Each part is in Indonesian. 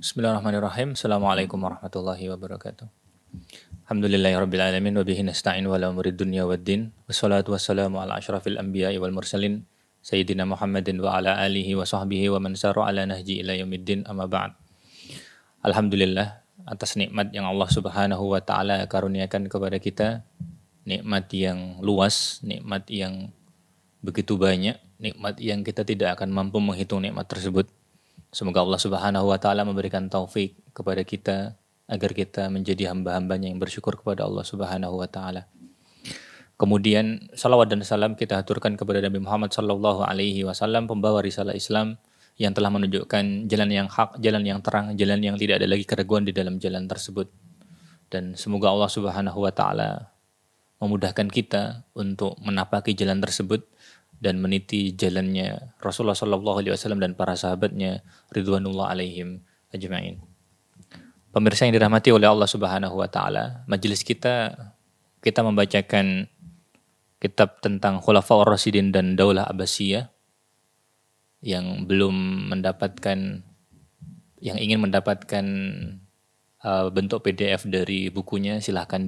Bismillahirrahmanirrahim. Assalamualaikum warahmatullahi wabarakatuh. Alhamdulillahirrabbilalamin. Wabihi nasta'in wala umurid dunya waddin. Wassalatu wassalamu ala ashrafil anbiya'i wal mursalin. Sayyidina Muhammadin wa ala alihi wa sahbihi wa man saru ala nahji ila yaumiddin amma ba'd. Alhamdulillah atas nikmat yang Allah subhanahu wa ta'ala karuniakan kepada kita. Nikmat yang luas, nikmat yang begitu banyak, nikmat yang kita tidak akan mampu menghitung nikmat tersebut. Semoga Allah subhanahu wa ta'ala memberikan taufik kepada kita agar kita menjadi hamba-hambanya yang bersyukur kepada Allah subhanahu wa ta'ala. Kemudian salawat dan salam kita aturkan kepada Nabi Muhammad sallallahu alaihi wasallam, pembawa risalah Islam yang telah menunjukkan jalan yang hak, jalan yang terang, jalan yang tidak ada lagi keraguan di dalam jalan tersebut. Dan semoga Allah subhanahu wa ta'ala memudahkan kita untuk menapaki jalan tersebut dan meniti jalannya Rasulullah sallallahu alaihi wasallam dan para sahabatnya ridwanullah alaihim ajma'in. Pemirsa yang dirahmati oleh Allah Subhanahu wa taala, majelis kita membacakan kitab tentang Khulafaur Rasyidin dan Daulah Abbasiyah. Yang belum mendapatkan, yang ingin mendapatkan bentuk PDF dari bukunya, silahkan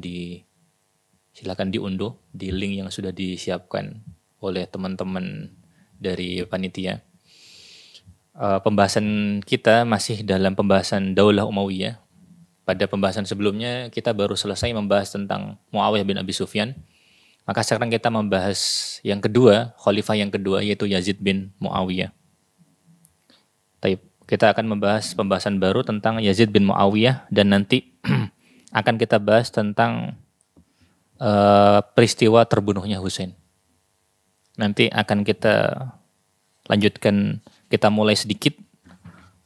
diunduh di link yang sudah disiapkan oleh teman-teman dari panitia. Pembahasan kita masih dalam pembahasan Daulah Umayyah. Pada pembahasan sebelumnya kita baru selesai membahas tentang Muawiyah bin Abi Sufyan. Maka sekarang kita membahas yang kedua, khalifah yang kedua, yaitu Yazid bin Muawiyah. Kita akan membahas pembahasan baru tentang Yazid bin Muawiyah dan nanti akan kita bahas tentang peristiwa terbunuhnya Husain. Nanti akan kita lanjutkan, kita mulai sedikit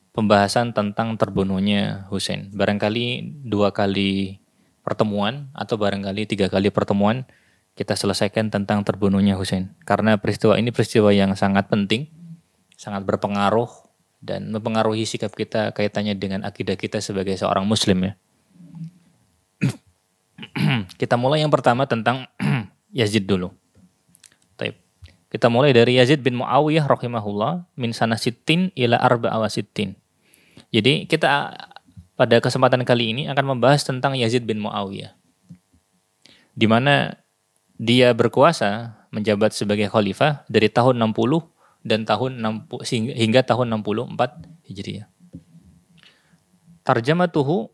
pembahasan tentang terbunuhnya Husain. Barangkali 2 kali pertemuan atau barangkali 3 kali pertemuan kita selesaikan tentang terbunuhnya Husain. Karena peristiwa ini peristiwa yang sangat penting, sangat berpengaruh dan mempengaruhi sikap kita kaitannya dengan akidah kita sebagai seorang muslim ya. Kita mulai yang pertama tentang Yazid dulu. Kita mulai dari Yazid bin Muawiyah rahimahullah min sana sittin ila arba'a wa sittin. Jadi kita pada kesempatan kali ini akan membahas tentang Yazid bin Muawiyah. Di mana dia berkuasa menjabat sebagai khalifah dari tahun 60 dan hingga tahun 64 Hijriah. Tarjamatuhu,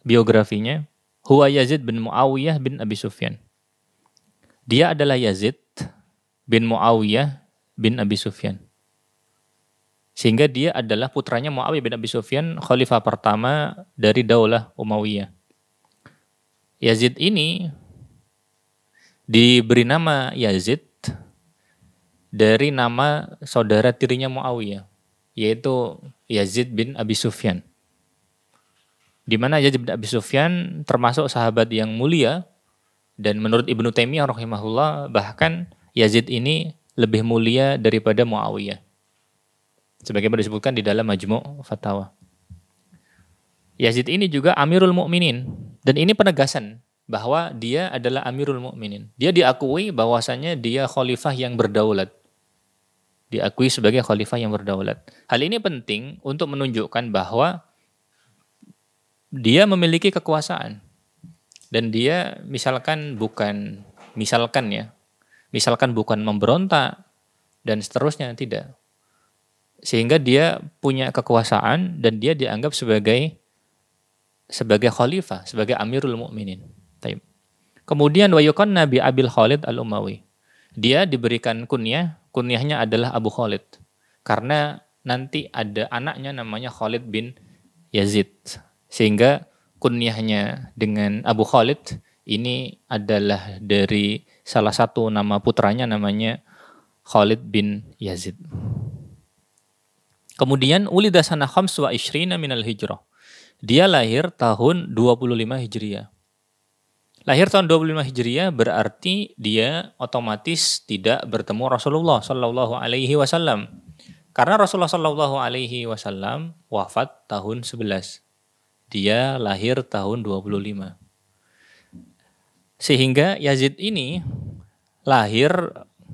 biografinya, huwa Yazid bin Muawiyah bin Abi Sufyan. Dia adalah Yazid bin Muawiyah bin Abi Sufyan. Sehingga dia adalah putranya Muawiyah bin Abi Sufyan, khalifah pertama dari Daulah Umayyah. Yazid ini diberi nama Yazid dari nama saudara tirinya Muawiyah, yaitu Yazid bin Abi Sufyan. Di mana Yazid bin Abi Sufyan termasuk sahabat yang mulia, dan menurut Ibnu Taimiyah rahimahullah bahkan Yazid ini lebih mulia daripada Muawiyah. Sebagaimana disebutkan di dalam Majmu' Fatawa. Yazid ini juga Amirul Mukminin, dan ini penegasan bahwa dia adalah Amirul Mukminin. Dia diakui bahwasanya dia khalifah yang berdaulat. Diakui sebagai khalifah yang berdaulat. Hal ini penting untuk menunjukkan bahwa dia memiliki kekuasaan. Dan dia misalkan bukan memberontak dan seterusnya, tidak. Sehingga dia punya kekuasaan dan dia dianggap sebagai khalifah, sebagai Amirul Mukminin. Kemudian wa yuqanna bi Abil Khalid Al-Umawi. Dia diberikan kunyahnya adalah Abu Khalid. Karena nanti ada anaknya namanya Khalid bin Yazid. Sehingga kunyahnya dengan Abu Khalid ini adalah dari salah satu nama putranya namanya Khalid bin Yazid. Kemudian ulida sana khams wa ishrina minal hijrah. Dia lahir tahun 25 Hijriah. Lahir tahun 25 Hijriah berarti dia otomatis tidak bertemu Rasulullah sallallahu alaihi wasallam. Karena Rasulullah sallallahu alaihi wasallam wafat tahun 11. Dia lahir tahun 25. Sehingga Yazid ini lahir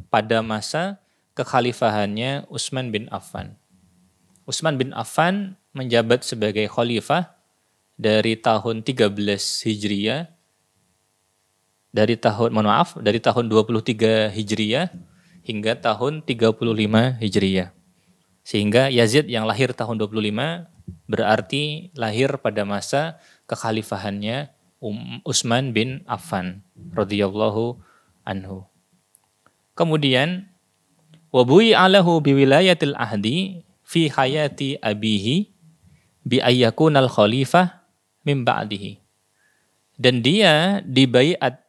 pada masa kekhalifahannya Utsman bin Affan. Utsman bin Affan menjabat sebagai khalifah dari tahun 13 Hijriah dari tahun 23 Hijriah hingga tahun 35 Hijriah. Sehingga Yazid yang lahir tahun 25 berarti lahir pada masa kekhalifahannya Utsman bin Affan radhiyallahu anhu. Kemudian wabu'i alahu biwilayatil ahdi fi hayati abihi bi ayyakunal khalifah min ba'dihi. Dan dia dibaiat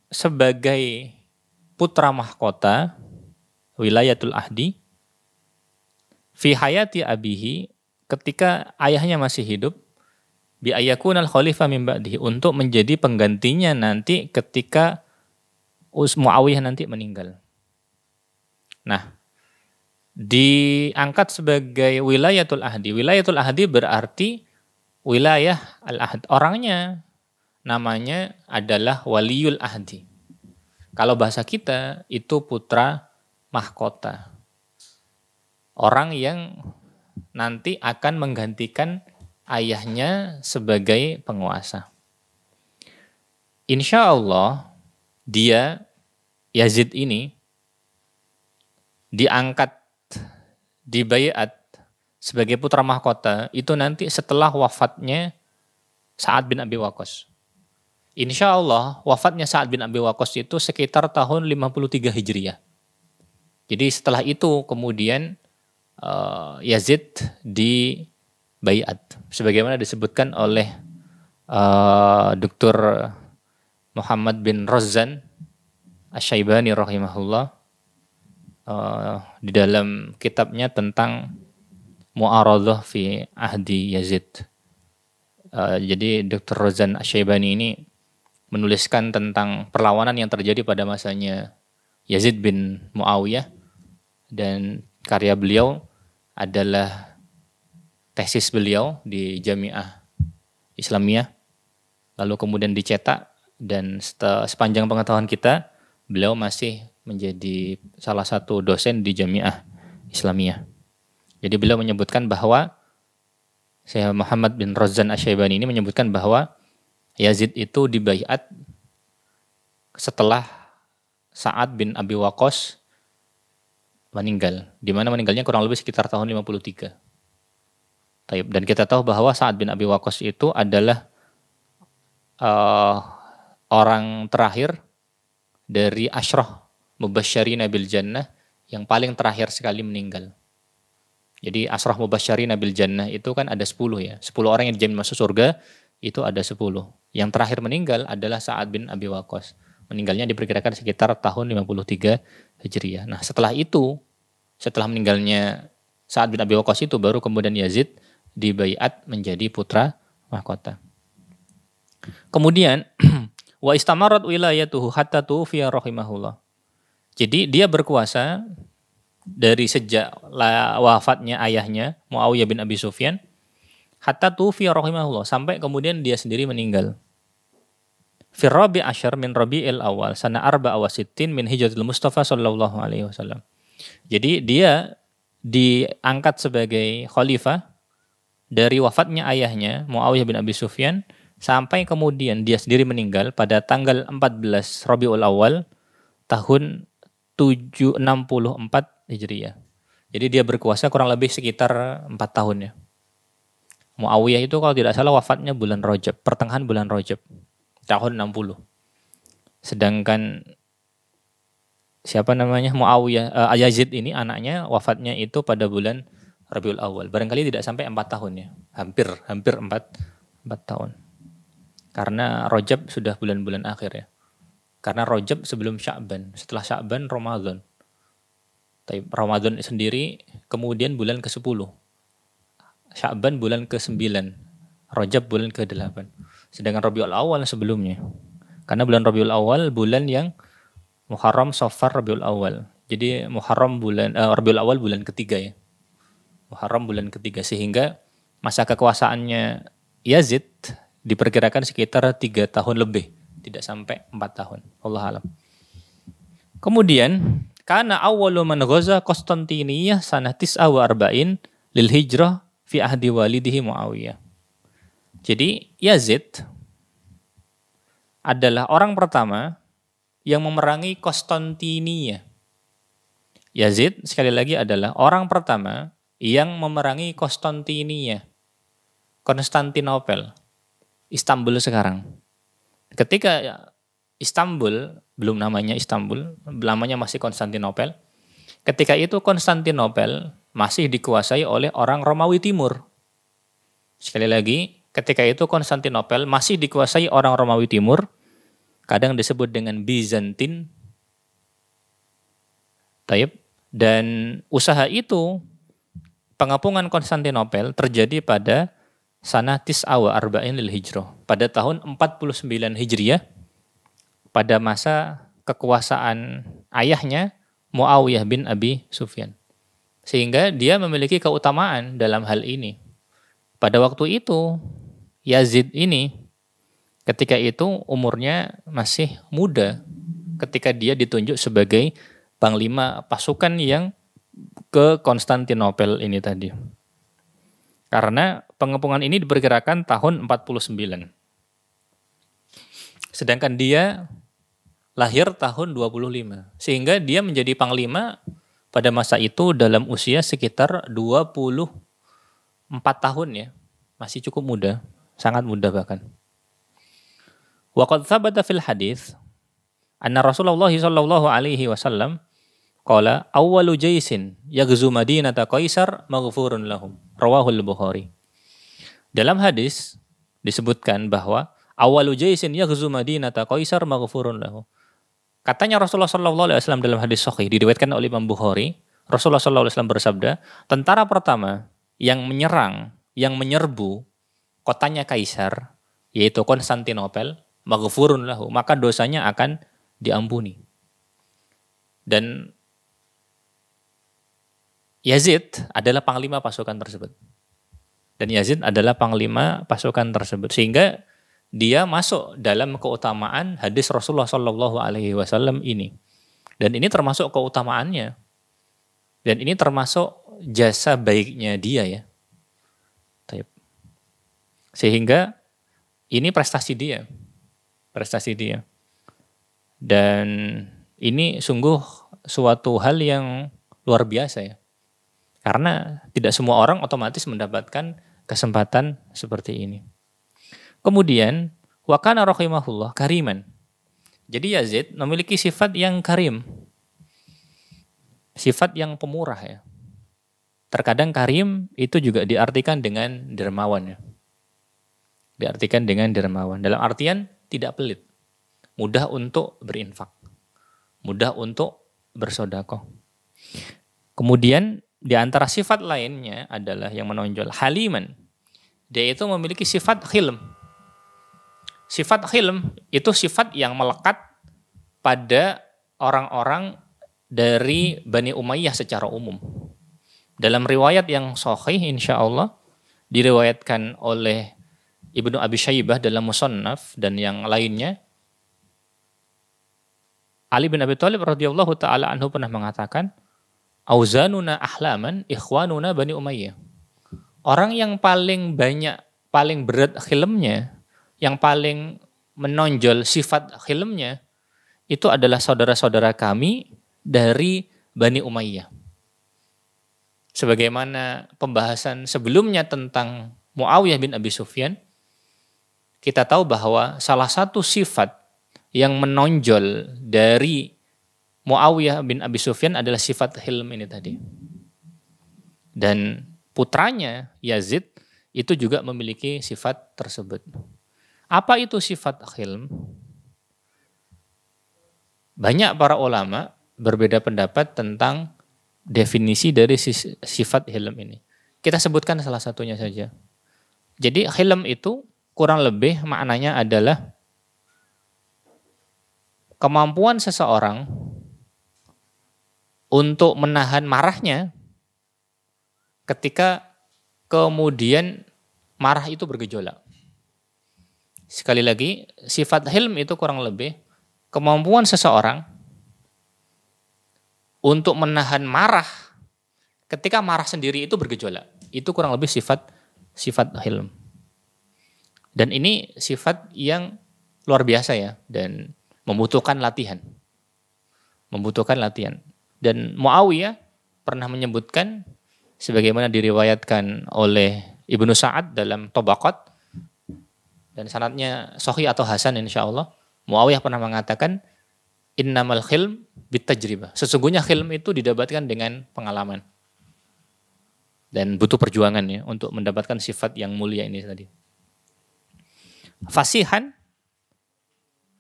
sebagai putra mahkota wilayatul ahdi fi hayati abihi ketika ayahnya masih hidup bi ayyakunal khalifah min ba'dihi untuk menjadi penggantinya nanti ketika Muawiyah nanti meninggal. Nah, diangkat sebagai wilayatul ahdi. Wilayatul ahdi berarti wilayah al-ahd. Orangnya namanya adalah waliyul ahdi. Kalau bahasa kita itu putra mahkota. Orang yang nanti akan menggantikan ayahnya sebagai penguasa. Insya Allah dia Yazid ini diangkat, dibaiat sebagai putra mahkota itu nanti setelah wafatnya Sa'ad bin Abi Waqqas. Insya Allah wafatnya Sa'ad bin Abi Waqqas itu sekitar tahun 53 Hijriah. Jadi setelah itu kemudian Yazid dibaiat. Sebagaimana disebutkan oleh Dr. Muhammad bin Razzan Asy-Syaibani rahimahullah di dalam kitabnya tentang Mu'aradhah fi ahdi Yazid. Jadi Dr. Razzan Asy-Syaibani ini menuliskan tentang perlawanan yang terjadi pada masanya Yazid bin Muawiyah, dan karya beliau adalah tesis beliau di Jami'ah Islamiyah, lalu kemudian dicetak, dan sepanjang pengetahuan kita beliau masih menjadi salah satu dosen di Jami'ah Islamiyah. Jadi beliau menyebutkan bahwa Syekh Muhammad bin Razzan Asy-Syaibani ini menyebutkan bahwa Yazid itu dibaiat setelah Sa'ad bin Abi Waqqas meninggal, di mana meninggalnya kurang lebih sekitar tahun 53. Dan kita tahu bahwa Sa'ad bin Abi Waqqas itu adalah orang terakhir dari Asyrah Mubasysyirina bil Jannah yang paling terakhir sekali meninggal. Jadi Asyrah Mubasysyirina bil Jannah itu kan ada 10 ya. 10 orang yang dijamin masuk surga itu ada 10. Yang terakhir meninggal adalah Sa'ad bin Abi Waqqas. Meninggalnya diperkirakan sekitar tahun 53 Hijriah. Nah, setelah itu, setelah meninggalnya Sa'ad bin Abi Waqqas itu baru kemudian Yazid dibaiat menjadi putra mahkota. Kemudian wa istamarat wilayatuhu hatta tufiya rahimahullah. Jadi dia berkuasa dari sejak wafatnya ayahnya Muawiyah bin Abi Sufyan hatta tufiya rahimahullah, sampai kemudian dia sendiri meninggal. Fi Rabi' Asyar min Rabi'il Awal sana arba'a wa sittin min Hijratil Mustafa sallallahu alaihi wasallam. Jadi dia diangkat sebagai khalifah dari wafatnya ayahnya Muawiyah bin Abi Sufyan sampai kemudian dia sendiri meninggal pada tanggal 14 Rabiul Awal tahun 764 Hijriah. Jadi dia berkuasa kurang lebih sekitar 4 tahun ya. Muawiyah itu kalau tidak salah wafatnya bulan Rajab, pertengahan bulan Rajab tahun 60. Sedangkan siapa namanya Muawiyah, Yazid ini anaknya wafatnya itu pada bulan Rabiul Awal. Barangkali tidak sampai 4 tahun ya. Hampir 4 tahun. Karena Rajab sudah bulan-bulan akhir ya. Karena Rajab sebelum Sya'ban, setelah Sya'ban Ramadan. Ramadan sendiri kemudian bulan ke-10. Sya'ban bulan ke-9. Rajab bulan ke-8. Sedangkan Rabiul Awal sebelumnya. Karena bulan Rabiul Awal bulan yang Muharram, Safar, Rabiul Awal. Jadi Muharram Rabiul Awal bulan ketiga ya. Muharram bulan ketiga, sehingga masa kekuasaannya Yazid diperkirakan sekitar 3 tahun lebih, tidak sampai 4 tahun. Allah alam. Kemudian karena awwalu man ghaza Konstantiniyah sanah 49 lil hijrah fi ahdi walidihi Muawiyah. Jadi Yazid adalah orang pertama yang memerangi Konstantinia. Yazid sekali lagi adalah orang pertama yang memerangi Konstantinia, Konstantinopel, Istanbul sekarang. Ketika Istanbul, belum namanya Istanbul, namanya masih Konstantinopel. Ketika itu Konstantinopel masih dikuasai oleh orang Romawi Timur. Sekali lagi, ketika itu Konstantinopel masih dikuasai orang Romawi Timur, kadang disebut dengan Bizantin. Taib. Dan usaha itu, pengepungan Konstantinopel terjadi pada sana tis'a arba'in lil hijrah, pada tahun 49 Hijriah, pada masa kekuasaan ayahnya Muawiyah bin Abi Sufyan. Sehingga dia memiliki keutamaan dalam hal ini. Pada waktu itu, Yazid ini ketika itu umurnya masih muda ketika dia ditunjuk sebagai panglima pasukan yang ke Konstantinopel ini tadi. Karena pengepungan ini diperkirakan tahun 49. Sedangkan dia lahir tahun 25. Sehingga dia menjadi panglima pada masa itu dalam usia sekitar 24 tahun ya. Masih cukup muda, sangat muda bahkan. Wa qad thabata fil hadits anna Rasulullah sallallahu alaihi wasallam qala awwalu jaisin yaghzu madinata Qaisar maghfurun lahum. Rawahul Bukhari. Dalam hadis disebutkan bahwa awwalu jaisin yaghzu madinata Qaisar maghfurun lahum. Katanya Rasulullah sallallahu alaihi wasallam dalam hadis sahih diriwayatkan oleh Imam Bukhari, Rasulullah sallallahu alaihi wasallam bersabda, tentara pertama yang menyerang, yang menyerbu kotanya Kaisar, yaitu Konstantinopel, maghfurun lahu, maka dosanya akan diampuni. Dan Yazid adalah panglima pasukan tersebut. Dan Yazid adalah panglima pasukan tersebut. Sehingga dia masuk dalam keutamaan hadis Rasulullah Shallallahu Alaihi Wasallam ini. Dan ini termasuk keutamaannya. Dan ini termasuk jasa baiknya dia ya. Sehingga ini prestasi dia. Prestasi dia. Dan ini sungguh suatu hal yang luar biasa ya. Karena tidak semua orang otomatis mendapatkan kesempatan seperti ini. Kemudian, wa kana rahimahullah kariman. Jadi Yazid memiliki sifat yang karim. Sifat yang pemurah ya. Terkadang karim itu juga diartikan dengan dermawan ya. Diartikan dengan dermawan. Dalam artian tidak pelit. Mudah untuk berinfak. Mudah untuk bersedekah. Kemudian di antara sifat lainnya adalah yang menonjol haliman. Dia itu memiliki sifat khilm. Sifat khilm itu sifat yang melekat pada orang-orang dari Bani Umayyah secara umum. Dalam riwayat yang sahih insyaallah diriwayatkan oleh Ibnu Abi Syaibah dalam Musannaf dan yang lainnya, Ali bin Abi Thalib radhiyallahu taala anhu pernah mengatakan, auzanuna ahlaman ikhwanuna Bani Umayyah. Orang yang paling banyak, paling berat khilmnya, yang paling menonjol sifat khilmnya, itu adalah saudara-saudara kami dari Bani Umayyah. Sebagaimana pembahasan sebelumnya tentang Muawiyah bin Abi Sufyan, kita tahu bahwa salah satu sifat yang menonjol dari Muawiyah bin Abi Sufyan adalah sifat hilm ini tadi. Dan putranya Yazid itu juga memiliki sifat tersebut. Apa itu sifat hilm? Banyak para ulama berbeda pendapat tentang definisi dari sifat hilm ini. Kita sebutkan salah satunya saja. Jadi hilm itu kurang lebih maknanya adalah kemampuan seseorang untuk menahan marahnya ketika kemudian marah itu bergejolak. Sekali lagi, sifat hilm itu kurang lebih kemampuan seseorang untuk menahan marah ketika marah sendiri itu bergejolak. Itu kurang lebih sifat hilm. Dan ini sifat yang luar biasa ya, dan membutuhkan latihan. Dan Muawiyah pernah menyebutkan, sebagaimana diriwayatkan oleh Ibnu Sa'ad dalam Tabaqat, dan sanadnya sahih atau hasan insyaallah, Muawiyah pernah mengatakan, innamal khilm bitajribah. Sesungguhnya khilm itu didapatkan dengan pengalaman. Dan butuh perjuangan ya untuk mendapatkan sifat yang mulia ini tadi. Fasihan,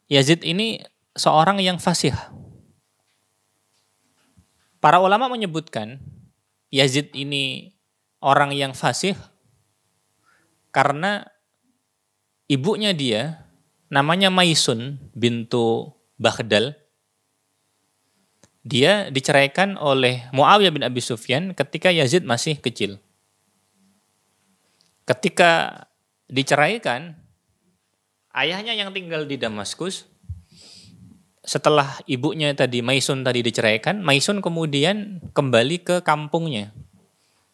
Yazid ini seorang yang fasih. Para ulama menyebutkan Yazid ini orang yang fasih karena ibunya dia namanya Maisun bintu Baghdal. Dia diceraikan oleh Muawiyah bin Abi Sufyan ketika Yazid masih kecil. Ketika diceraikan, ayahnya yang tinggal di Damaskus, setelah ibunya tadi, Maisun tadi diceraikan, Maisun kemudian kembali ke kampungnya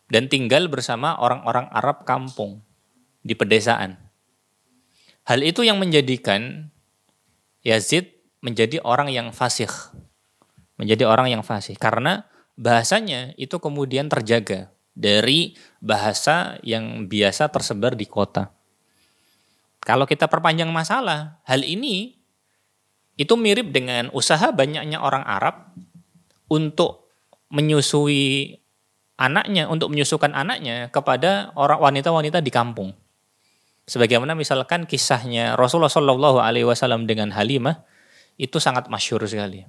dan tinggal bersama orang-orang Arab kampung di pedesaan. Hal itu yang menjadikan Yazid menjadi orang yang fasih. Karena bahasanya itu kemudian terjaga dari bahasa yang biasa tersebar di kota. Kalau kita perpanjang masalah, hal ini itu mirip dengan usaha banyaknya orang Arab untuk menyusukan anaknya kepada orang wanita-wanita di kampung. Sebagaimana misalkan kisahnya Rasulullah SAW dengan Halimah, itu sangat masyhur sekali.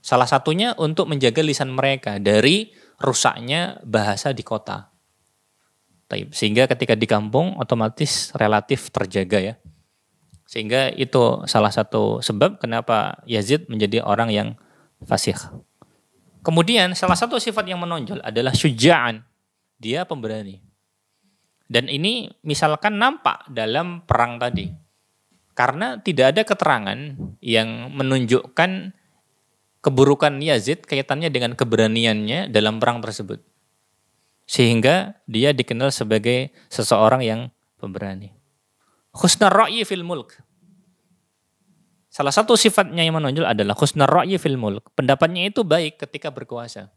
Salah satunya untuk menjaga lisan mereka dari rusaknya bahasa di kota. Sehingga ketika di kampung otomatis relatif terjaga ya. Sehingga itu salah satu sebab kenapa Yazid menjadi orang yang fasih. Kemudian salah satu sifat yang menonjol adalah syuja'an. Dia pemberani. Dan ini misalkan nampak dalam perang tadi. Karena tidak ada keterangan yang menunjukkan keburukan Yazid kaitannya dengan keberaniannya dalam perang tersebut. Sehingga dia dikenal sebagai seseorang yang pemberani. Husnul ra'yi fil mulk. Salah satu sifatnya yang menonjol adalah husnul ra'yi fil mulk. Pendapatnya itu baik ketika berkuasa.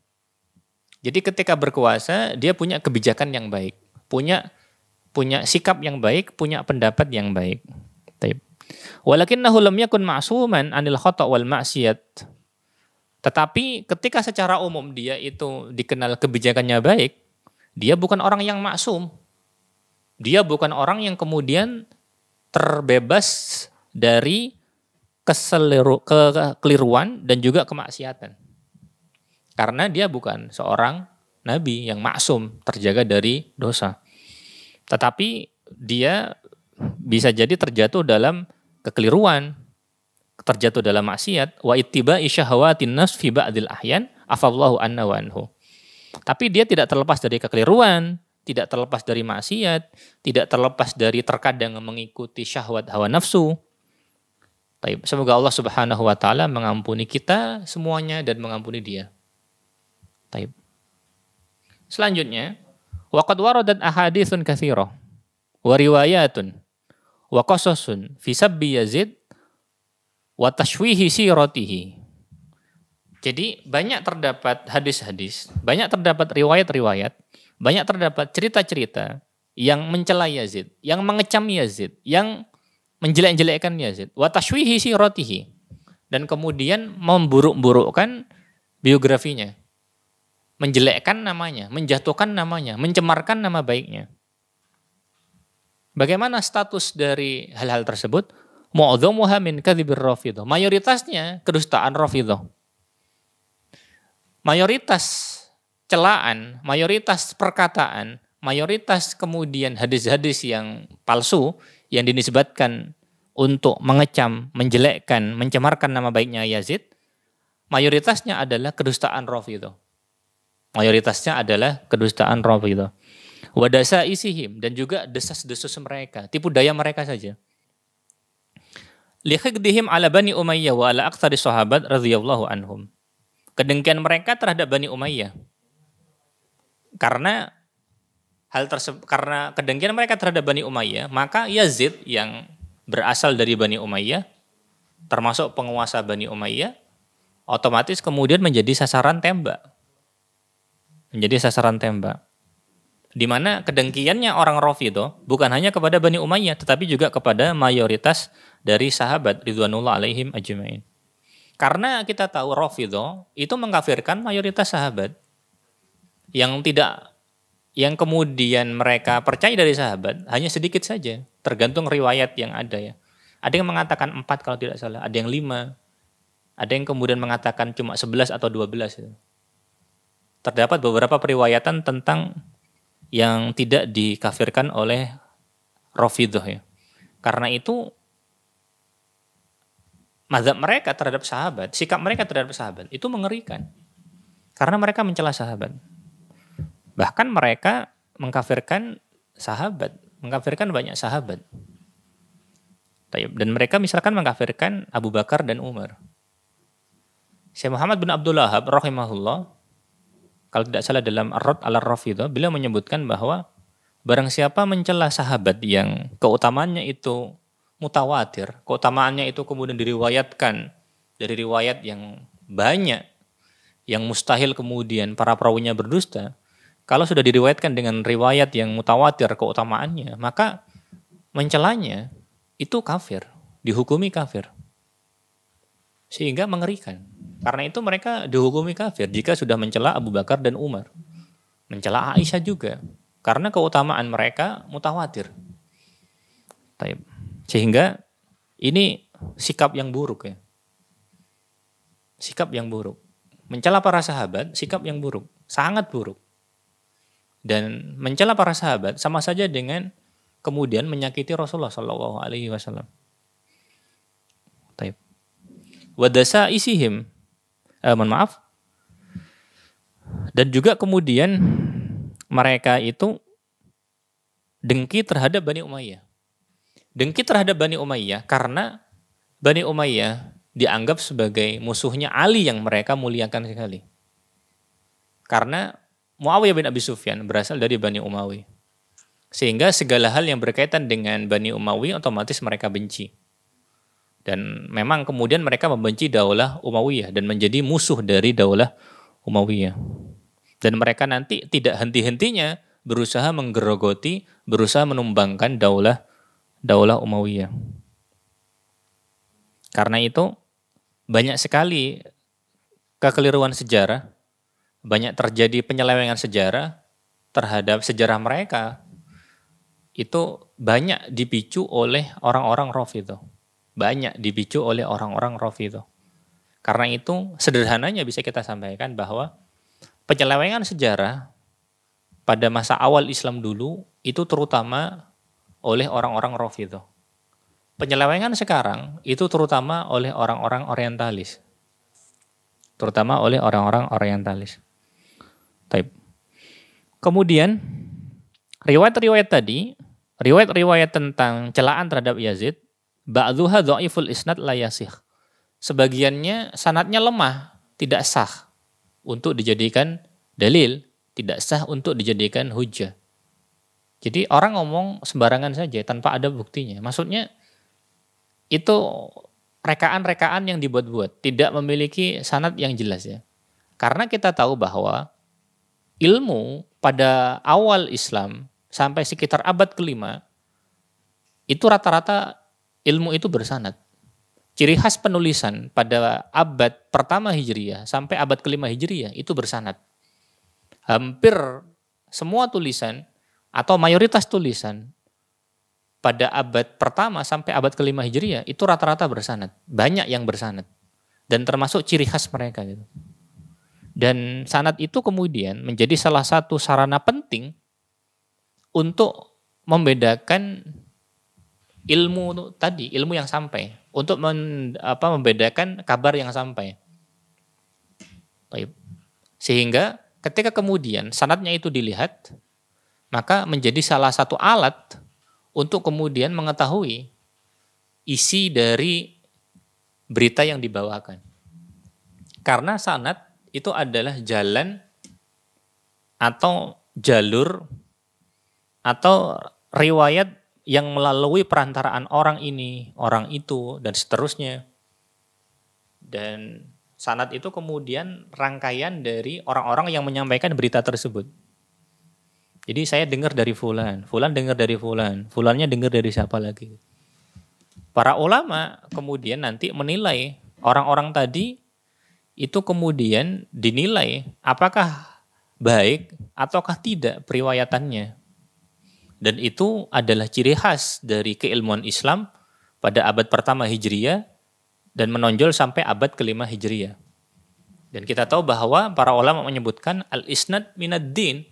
Jadi ketika berkuasa dia punya kebijakan yang baik, punya sikap yang baik, punya pendapat yang baik. Walakinnahu lam yakun ma'suman 'anil khata' wal ma'siyat. Tetapi ketika secara umum dia itu dikenal kebijakannya baik, dia bukan orang yang maksum. Dia bukan orang yang kemudian terbebas dari kekeliruan dan juga kemaksiatan. Karena dia bukan seorang nabi yang maksum, terjaga dari dosa. Tetapi dia bisa jadi terjatuh dalam kekeliruan, terjatuh dalam maksiat, wa ittiba'i syahawatin nafs fi ba'dil ahyan afallahu anna wa anhu. Tapi dia tidak terlepas dari kekeliruan, tidak terlepas dari maksiat, tidak terlepas dari terkadang mengikuti syahwat hawa nafsu. Semoga Allah Subhanahu wa taala mengampuni kita semuanya dan mengampuni dia. Selanjutnya, waqad waradat ahaditsun katsirah wa riwayatun wa qasasun fi sabbi Yazid wa tashwihi siratihi. Jadi banyak terdapat hadis-hadis, banyak terdapat riwayat-riwayat, banyak terdapat cerita-cerita yang mencela Yazid, yang mengecam Yazid, yang menjelek-jelekkan Yazid, wa tashwihi siratihi, dan kemudian memburuk-burukkan biografinya, menjelekkan namanya, menjatuhkan namanya, mencemarkan nama baiknya. Bagaimana status dari hal-hal tersebut? Mu'adzamuha min kadzibir Rafidhah. Mayoritasnya kedustaan Rafidhah. Mayoritas celaan, mayoritas perkataan, mayoritas kemudian hadis-hadis yang palsu yang dinisbatkan untuk mengecam, menjelekkan, mencemarkan nama baiknya Yazid, mayoritasnya adalah kedustaan Rafidhah. Wadasa isihim, dan juga desas-desus mereka, tipu daya mereka saja. Likhidihim ala Bani Umayyah wa ala aktsari sahabat radhiyallahu anhum. Kedengkian mereka terhadap Bani Umayyah. Karena karena kedengkian mereka terhadap Bani Umayyah, maka Yazid yang berasal dari Bani Umayyah, termasuk penguasa Bani Umayyah, otomatis kemudian menjadi sasaran tembak. Menjadi sasaran tembak. Di mana kedengkiannya orang Rafidhah bukan hanya kepada Bani Umayyah, tetapi juga kepada mayoritas dari sahabat ridwanullah alaihim ajmain. Karena kita tahu Rafidhah itu mengkafirkan mayoritas sahabat yang kemudian mereka percaya dari sahabat hanya sedikit saja, tergantung riwayat yang ada ya. Ada yang mengatakan 4 kalau tidak salah, ada yang 5, ada yang kemudian mengatakan cuma 11 atau 12 itu. Terdapat beberapa periwayatan tentang yang tidak dikafirkan oleh Rafidhah ya. Karena itu mazhab mereka terhadap sahabat, sikap mereka terhadap sahabat itu mengerikan. Karena mereka mencela sahabat. Bahkan mereka mengkafirkan sahabat, mengkafirkan banyak sahabat. Dan mereka misalkan mengkafirkan Abu Bakar dan Umar. Syekh Muhammad bin Abdul Wahhab rahimahullah, kalau tidak salah dalam Ar-Radd 'ala Rafidhah, beliau menyebutkan bahwa barang siapa mencela sahabat yang keutamaannya itu mutawatir, keutamaannya itu kemudian diriwayatkan dari riwayat yang banyak, yang mustahil kemudian para perawinya berdusta, kalau sudah diriwayatkan dengan riwayat yang mutawatir keutamaannya, maka mencelanya itu kafir, dihukumi kafir. Sehingga mengerikan. Karena itu mereka dihukumi kafir jika sudah mencela Abu Bakar dan Umar. Mencela Aisyah juga. Karena keutamaan mereka mutawatir. Sehingga ini sikap yang buruk ya. Sikap yang buruk. Mencela para sahabat, sikap yang buruk. Sangat buruk. Dan mencela para sahabat sama saja dengan kemudian menyakiti Rasulullah SAW. Wadasa isihim, mohon maaf. Dan juga kemudian mereka itu dengki terhadap Bani Umayyah. Dengki terhadap Bani Umayyah karena Bani Umayyah dianggap sebagai musuhnya Ali yang mereka muliakan sekali. Karena Muawiyah bin Abi Sufyan berasal dari Bani Umayyah. Sehingga segala hal yang berkaitan dengan Bani Umayyah otomatis mereka benci. Dan memang kemudian mereka membenci Daulah Umayyah dan menjadi musuh dari Daulah Umayyah. Dan mereka nanti tidak henti-hentinya berusaha menggerogoti, berusaha menumbangkan Daulah Umayyah. Karena itu banyak sekali kekeliruan sejarah, banyak terjadi penyelewengan sejarah terhadap sejarah mereka. Itu banyak dipicu oleh orang-orang Rafidhah. Banyak dipicu oleh orang-orang Rafidhah. Karena itu sederhananya bisa kita sampaikan bahwa penyelewengan sejarah pada masa awal Islam dulu itu terutama oleh orang-orang Rafidhah. Penyelewengan sekarang itu terutama oleh orang-orang orientalis. Terutama oleh orang-orang orientalis. Kemudian riwayat-riwayat tadi, riwayat-riwayat tentang celaan terhadap Yazid, ba'dhuha dhaiful isnad la yasih. Sebagiannya sanadnya lemah, tidak sah untuk dijadikan dalil, tidak sah untuk dijadikan hujjah. Jadi orang ngomong sembarangan saja tanpa ada buktinya. Maksudnya itu rekaan-rekaan yang dibuat-buat, tidak memiliki sanad yang jelas ya. Karena kita tahu bahwa ilmu pada awal Islam sampai sekitar abad ke-5 itu rata-rata ilmu itu bersanad. Ciri khas penulisan pada abad pertama Hijriyah sampai abad ke-5 Hijriyah itu bersanad. Hampir semua tulisan atau mayoritas tulisan pada abad pertama sampai abad ke-5 Hijriyah itu rata-rata bersanad. Banyak yang bersanad. Dan termasuk ciri khas mereka gitu. Dan sanad itu kemudian menjadi salah satu sarana penting untuk membedakan ilmu tadi, ilmu yang sampai, untuk membedakan kabar yang sampai. Sehingga ketika kemudian sanadnya itu dilihat, maka menjadi salah satu alat untuk kemudian mengetahui isi dari berita yang dibawakan. Karena sanad itu adalah jalan atau jalur atau riwayat yang melalui perantaraan orang ini, orang itu, dan seterusnya. Dan sanad itu kemudian rangkaian dari orang-orang yang menyampaikan berita tersebut. Jadi saya dengar dari fulan, fulan dengar dari fulan, fulannya dengar dari siapa lagi. Para ulama kemudian nanti menilai orang-orang tadi itu kemudian dinilai apakah baik ataukah tidak periwayatannya. Dan itu adalah ciri khas dari keilmuan Islam pada abad pertama Hijriyah dan menonjol sampai abad kelima Hijriyah. Dan kita tahu bahwa para ulama menyebutkan al-isnad minad din.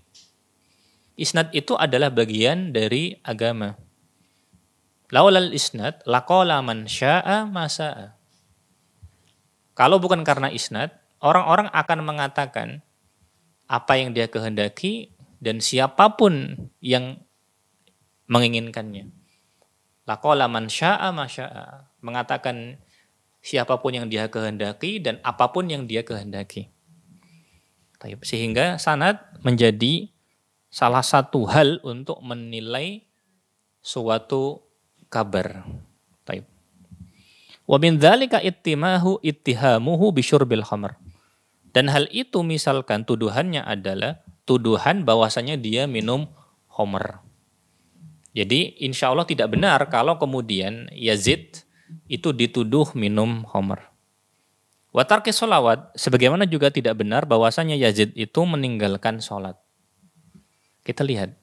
Isnad itu adalah bagian dari agama. Laulal isnad laqala man syaa ma syaa. Kalau bukan karena isnad, orang-orang akan mengatakan apa yang dia kehendaki dan siapapun yang menginginkannya. Laqala man syaa ma syaa, mengatakan siapapun yang dia kehendaki dan apapun yang dia kehendaki. Sehingga sanad menjadi salah satu hal untuk menilai suatu kabar. Wa min dzalika ittihamuhu bisyurbil khamr. Dan hal itu misalkan tuduhannya adalah tuduhan bahwasanya dia minum khamr. Jadi insya Allah tidak benar kalau kemudian Yazid itu dituduh minum khamr. Wa tarki sholawat, sebagaimana juga tidak benar bahwasanya Yazid itu meninggalkan sholat. Kita lihat.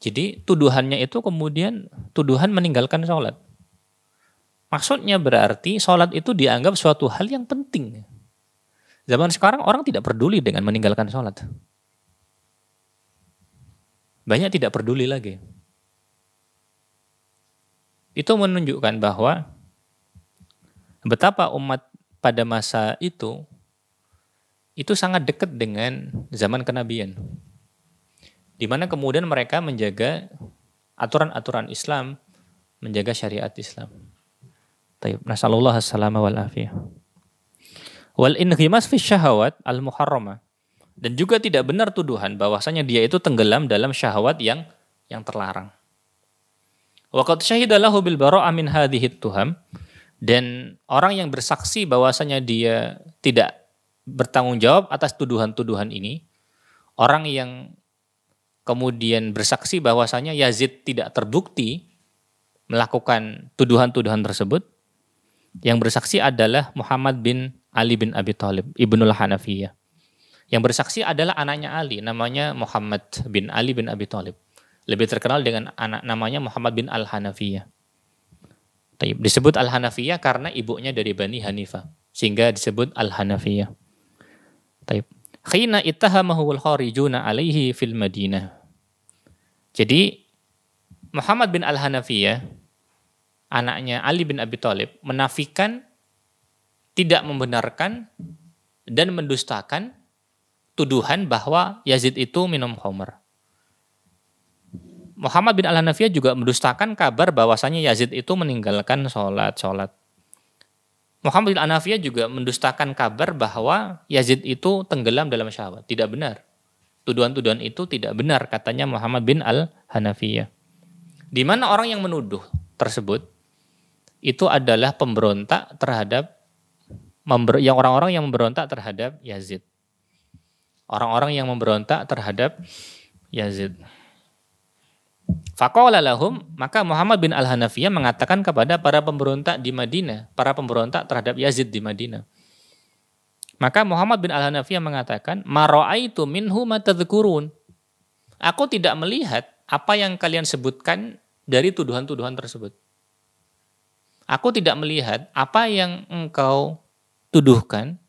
Jadi tuduhannya itu kemudian tuduhan meninggalkan sholat. Maksudnya berarti sholat itu dianggap suatu hal yang penting. Zaman sekarang orang tidak peduli dengan meninggalkan sholat. Banyak tidak peduli lagi. Itu menunjukkan bahwa betapa umat pada masa itu sangat dekat dengan zaman kenabian. Di mana kemudian mereka menjaga aturan-aturan Islam, menjaga syariat Islam. Taib. Nasallallahu as-salama wal afiyah. Wal inghimas fi syahawat al-muharramah. Dan juga tidak benar tuduhan bahwasanya dia itu tenggelam dalam syahwat yang terlarang. Wa qad syahida lahu bil bara'ah min hadhihi tuham. Dan orang yang bersaksi bahwasanya dia tidak bertanggung jawab atas tuduhan-tuduhan ini, orang yang kemudian bersaksi bahwasanya Yazid tidak terbukti melakukan tuduhan-tuduhan tersebut, yang bersaksi adalah Muhammad bin Ali bin Abi Thalib, Ibnul Hanafiyah. Yang bersaksi adalah anaknya Ali, namanya Muhammad bin Ali bin Abi Thalib. Lebih terkenal dengan anak namanya Muhammad bin Al-Hanafiyah. Disebut Al-Hanafiyah karena ibunya dari Bani Hanifah, sehingga disebut Al-Hanafiyah. Khina ittahamahu al-kharijuna alaihi fil Madinah. Jadi Muhammad bin Al-Hanafiyah, anaknya Ali bin Abi Thalib, menafikan, tidak membenarkan, dan mendustakan tuduhan bahwa Yazid itu minum khamr. Muhammad bin Al-Hanafiyah juga mendustakan kabar bahwasanya Yazid itu meninggalkan sholat. Muhammad bin Al-Hanafiyah juga mendustakan kabar bahwa Yazid itu tenggelam dalam syahwat. Tidak benar. Tuduhan-tuduhan itu tidak benar, katanya Muhammad bin Al-Hanafiyah. Di mana orang yang menuduh tersebut itu adalah pemberontak terhadap orang-orang yang memberontak terhadap Yazid. Orang-orang yang memberontak terhadap Yazid. Faqala lahum, maka Muhammad bin Al-Hanafiyah mengatakan kepada para pemberontak di Madinah, para pemberontak terhadap Yazid di Madinah. Maka Muhammad bin Al-Hanafiyah mengatakan, "Ma ra'aitu minhu ma tadhkurun." Aku tidak melihat apa yang kalian sebutkan dari tuduhan-tuduhan tersebut. Aku tidak melihat apa yang engkau tuduhkan,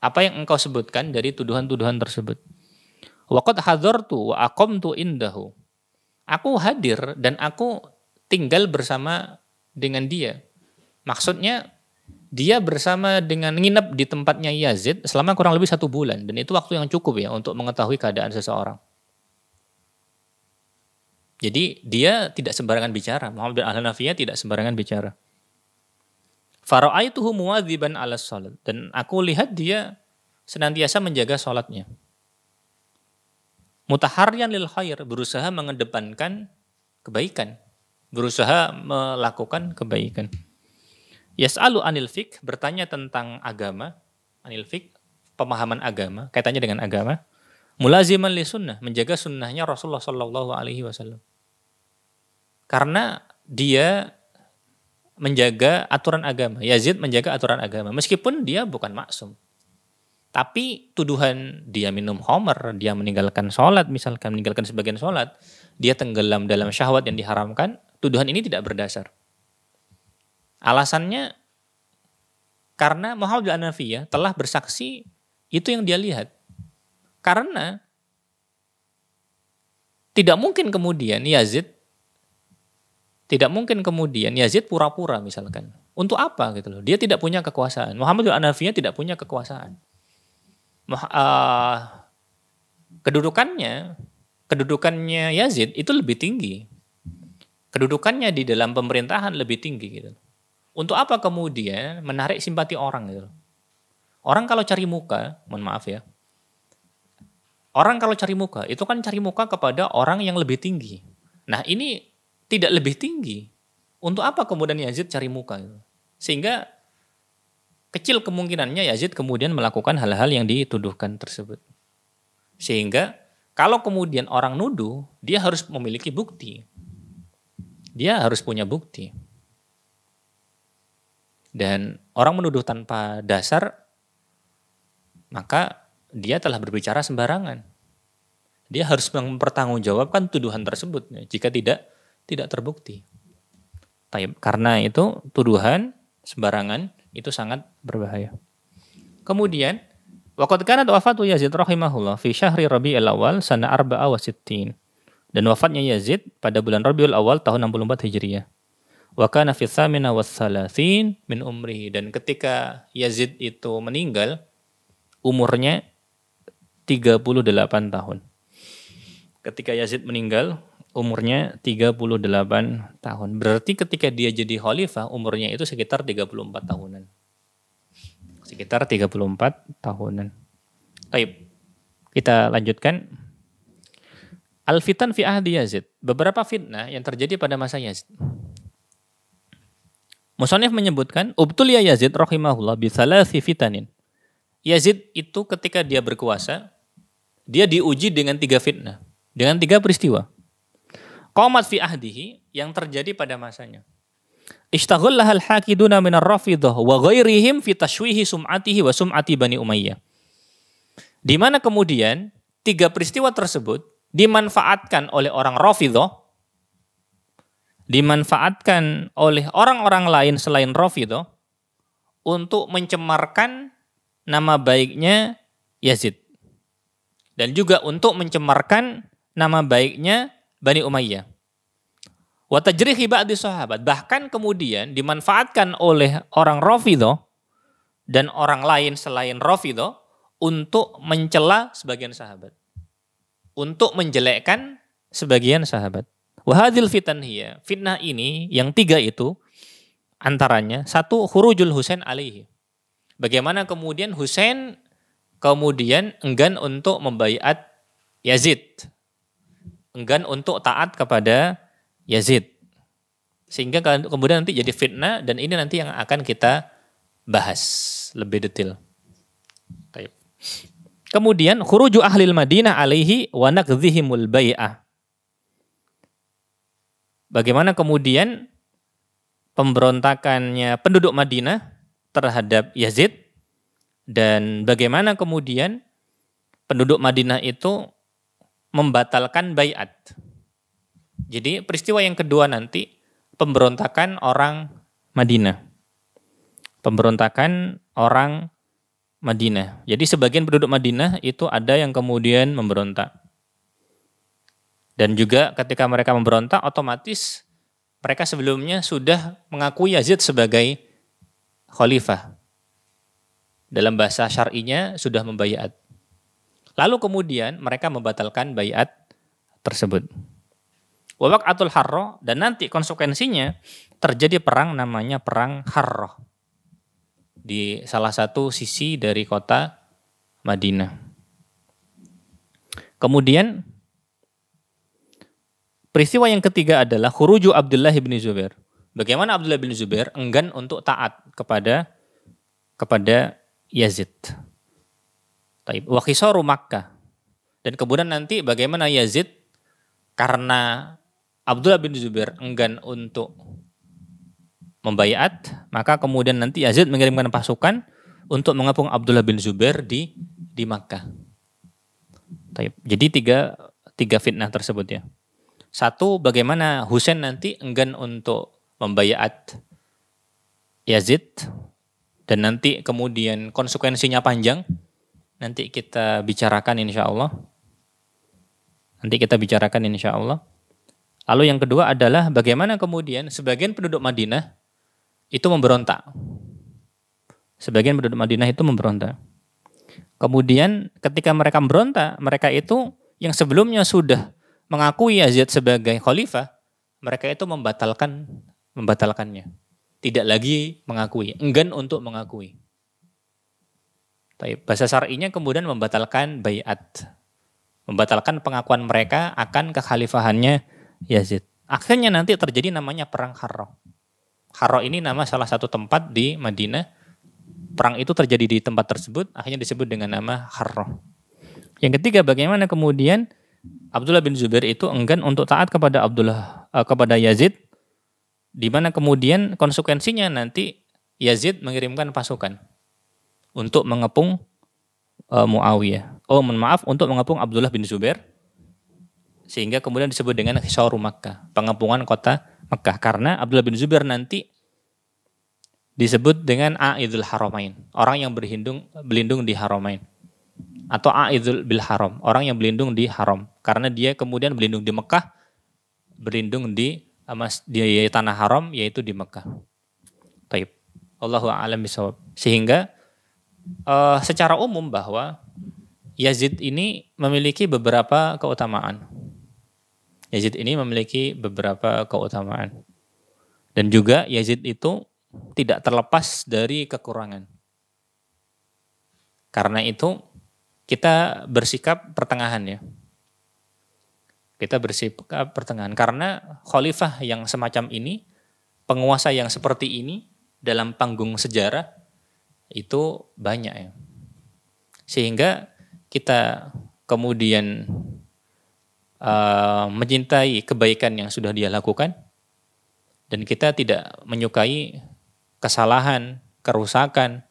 apa yang engkau sebutkan dari tuduhan-tuduhan tersebut. Wa qad hadartu wa aqamtu indahu. Aku hadir dan aku tinggal bersama dengan dia. Maksudnya dia bersama dengan nginep di tempatnya Yazid selama kurang lebih 1 bulan. Dan itu waktu yang cukup ya untuk mengetahui keadaan seseorang. Jadi dia tidak sembarangan bicara. Muhammad bin Al-Hanafiyah tidak sembarangan bicara. Fara'aituhu muwadziban 'ala shalat. Dan aku lihat dia senantiasa menjaga salatnya. Mutaharriyan lil khair, berusaha mengedepankan kebaikan, berusaha melakukan kebaikan. Yas'alu anil fiqh, bertanya tentang agama, anil fiqh, pemahaman agama, kaitannya dengan agama. Mulaziman li sunnah, menjaga sunnahnya Rasulullah Shallallahu Alaihi Wasallam. Karena dia menjaga aturan agama, Yazid menjaga aturan agama, meskipun dia bukan maksum. Tapi tuduhan dia minum khamar, dia meninggalkan sholat, misalkan meninggalkan sebagian sholat, dia tenggelam dalam syahwat yang diharamkan, tuduhan ini tidak berdasar. Alasannya karena Muhammad bin Hanafiyah telah bersaksi itu yang dia lihat. Karena tidak mungkin kemudian Yazid pura-pura misalkan. Untuk apa gitu loh? Dia tidak punya kekuasaan. Muhammad bin Hanafiyah tidak punya kekuasaan. Kedudukannya Yazid itu lebih tinggi. Kedudukannya di dalam pemerintahan lebih tinggi gitu. Untuk apa kemudian menarik simpati orang gitu? Orang kalau cari muka, mohon maaf ya. Orang kalau cari muka, itu kan cari muka kepada orang yang lebih tinggi. Nah ini tidak lebih tinggi. Untuk apa kemudian Yazid cari muka gitu? Sehingga kecil kemungkinannya Yazid kemudian melakukan hal-hal yang dituduhkan tersebut. Sehingga kalau kemudian orang nuduh, dia harus memiliki bukti. Dia harus punya bukti. Dan orang menuduh tanpa dasar, maka dia telah berbicara sembarangan. Dia harus mempertanggungjawabkan tuduhan tersebut jika tidak terbukti. Karena itu tuduhan sembarangan itu sangat berbahaya. Kemudian, waqad kanat wafatu Yazid rahimahullah fi syahri Rabiul Awal sana 64. Dan wafatnya Yazid pada bulan Rabiul Awal tahun 64 Hijriah. Wa kana fi tsamina was salasin min umrihi, dan ketika Yazid itu meninggal umurnya 38 tahun. Ketika Yazid meninggal umurnya 38 tahun. Berarti ketika dia jadi khalifah umurnya itu sekitar 34 tahunan. Sekitar 34 tahunan. Baik. Kita lanjutkan. Al-fitan fi ahdi Yazid. Beberapa fitnah yang terjadi pada masa Yazid. Musannif menyebutkan, ubtuliya Yazid rahimahullah bi thalathi fitanin. Yazid itu ketika dia berkuasa, dia diuji dengan 3 fitnah, dengan 3 peristiwa. Qamat fi ahdihi, yang terjadi pada masanya. Ishtaghallaha al-hakiduna min ar-Rafidhah wa ghairihim fi tashwihi sum'atihi wa sum'ati Bani Umayyah. Di mana kemudian 3 peristiwa tersebut dimanfaatkan oleh orang Rafidhah, dimanfaatkan oleh orang-orang lain selain Rafidhah untuk mencemarkan nama baiknya Yazid. Dan juga untuk mencemarkan nama baiknya Bani Umayyah. Wa tajrihi ba'di sahabat, bahkan kemudian dimanfaatkan oleh orang Rafidhah dan orang lain selain Rafidhah untuk mencela sebagian sahabat. Untuk menjelekkan sebagian sahabat. Wahadil fitan hiya, fitnah ini yang 3 itu antaranya 1 khurujul Husain alaihi. Bagaimana kemudian Husain kemudian enggan untuk membaiat Yazid. Enggan untuk taat kepada Yazid. Sehingga kemudian nanti jadi fitnah, dan ini nanti yang akan kita bahas lebih detail. Baik. Kemudian khuruju ahlil Madinah alaihi wa naqdhihimul bai'ah. Bagaimana kemudian pemberontakannya penduduk Madinah terhadap Yazid, dan bagaimana kemudian penduduk Madinah itu membatalkan baiat. Jadi peristiwa yang kedua nanti pemberontakan orang Madinah. Pemberontakan orang Madinah. Jadi sebagian penduduk Madinah itu ada yang kemudian memberontak. Dan juga ketika mereka memberontak, otomatis mereka sebelumnya sudah mengakui Yazid sebagai khalifah. Dalam bahasa syar'inya sudah membaiat. Lalu kemudian mereka membatalkan baiat tersebut. Wa waq'atul Harrah, dan nanti konsekuensinya terjadi perang namanya perang Harrah. Di salah satu sisi dari kota Madinah. Kemudian peristiwa yang ketiga adalah khuruju Abdullah bin Zubair. Bagaimana Abdullah bin Zubair enggan untuk taat kepada Yazid. Taib. Wa khisaru Makkah. Dan kemudian nanti bagaimana Yazid karena Abdullah bin Zubair enggan untuk membayat, maka kemudian nanti Yazid mengirimkan pasukan untuk mengepung Abdullah bin Zubair di Makkah. Taib. Jadi tiga fitnah tersebut ya. Satu, bagaimana Husain nanti enggan untuk membayat Yazid dan nanti kemudian konsekuensinya panjang. Nanti kita bicarakan insya Allah. Lalu yang kedua adalah bagaimana kemudian sebagian penduduk Madinah itu memberontak. Kemudian ketika mereka memberontak, mereka itu yang sebelumnya sudah mengakui Yazid sebagai khalifah, mereka itu membatalkannya. Tidak lagi mengakui, enggan untuk mengakui. Bahasa syar'inya kemudian membatalkan baiat. Membatalkan pengakuan mereka akan kekhalifahannya Yazid. Akhirnya nanti terjadi namanya perang Harra. Harra ini nama salah satu tempat di Madinah. Perang itu terjadi di tempat tersebut, akhirnya disebut dengan nama Harra. Yang ketiga, bagaimana kemudian Abdullah bin Zubair itu enggan untuk taat kepada Yazid, di mana kemudian konsekuensinya nanti Yazid mengirimkan pasukan untuk mengepung Muawiyah. Untuk mengepung Abdullah bin Zubair, sehingga kemudian disebut dengan Khisaru Makkah, pengepungan kota Makkah, karena Abdullah bin Zubair nanti disebut dengan A'idul Haramain, orang yang berlindung di Haramain, atau A'idul bil Haram, orang yang berlindung di Haram, karena dia kemudian berlindung di Mekah, berlindung di tanah haram, yaitu di Mekah. Taib. Allahu a'lam bishawab. Sehingga secara umum bahwa Yazid ini memiliki beberapa keutamaan. Dan juga Yazid itu tidak terlepas dari kekurangan. Karena itu kita bersikap pertengahan ya. Karena khalifah yang semacam ini, penguasa yang seperti ini dalam panggung sejarah itu banyak ya. Sehingga kita kemudian mencintai kebaikan yang sudah dia lakukan, dan kita tidak menyukai kesalahan, kerusakan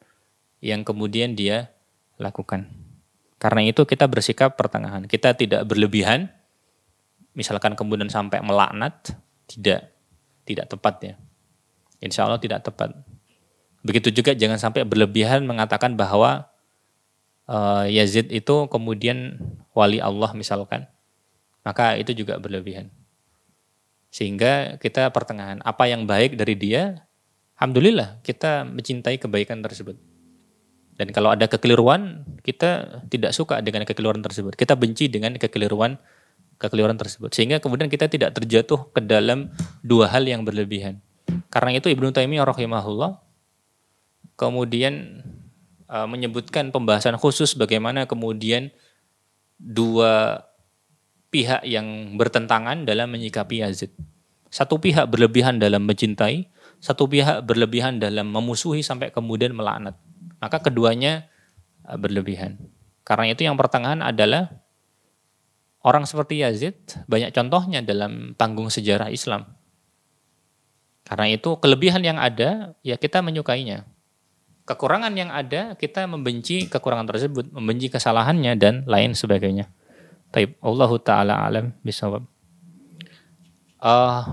yang kemudian dia lakukan. Karena itu kita bersikap pertengahan. Kita tidak berlebihan, misalkan kemudian sampai melaknat, tidak tepat ya. Insya Allah tidak tepat. Begitu juga jangan sampai berlebihan mengatakan bahwa Yazid itu kemudian wali Allah misalkan. Maka itu juga berlebihan. Sehingga kita pertengahan. Apa yang baik dari dia, alhamdulillah kita mencintai kebaikan tersebut. Dan kalau ada kekeliruan, kita tidak suka dengan kekeliruan tersebut. Kita benci dengan kekeliruan tersebut. Sehingga kemudian kita tidak terjatuh ke dalam dua hal yang berlebihan. Karena itu Ibnu Taimiyah rahimahullah kemudian menyebutkan pembahasan khusus bagaimana kemudian dua pihak yang bertentangan dalam menyikapi Yazid. Satu pihak berlebihan dalam mencintai, satu pihak berlebihan dalam memusuhi sampai kemudian melaknat. Maka keduanya berlebihan. Karena itu yang pertengahan adalah orang seperti Yazid, banyak contohnya dalam panggung sejarah Islam. Karena itu kelebihan yang ada, ya kita menyukainya. Kekurangan yang ada, kita membenci kekurangan tersebut, membenci kesalahannya dan lain sebagainya. Taib, Allahu ta'ala alam bisawab.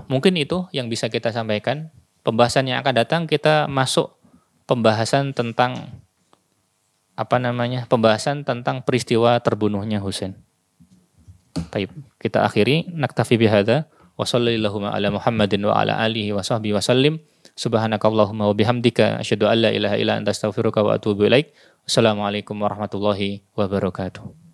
Mungkin itu yang bisa kita sampaikan. Pembahasan yang akan datang kita masuk pembahasan tentang pembahasan tentang peristiwa terbunuhnya Husain. Taib, kita akhiri naktafi bihadza wa sallallahu ala Muhammadin wa ala alihi wa sahbihi wa sallim. Subhanakallahumma wa bihamdika asyhadu an la ilaha illa anta astaghfiruka wa atubu ilaik. Assalamualaikum warahmatullahi wabarakatuh.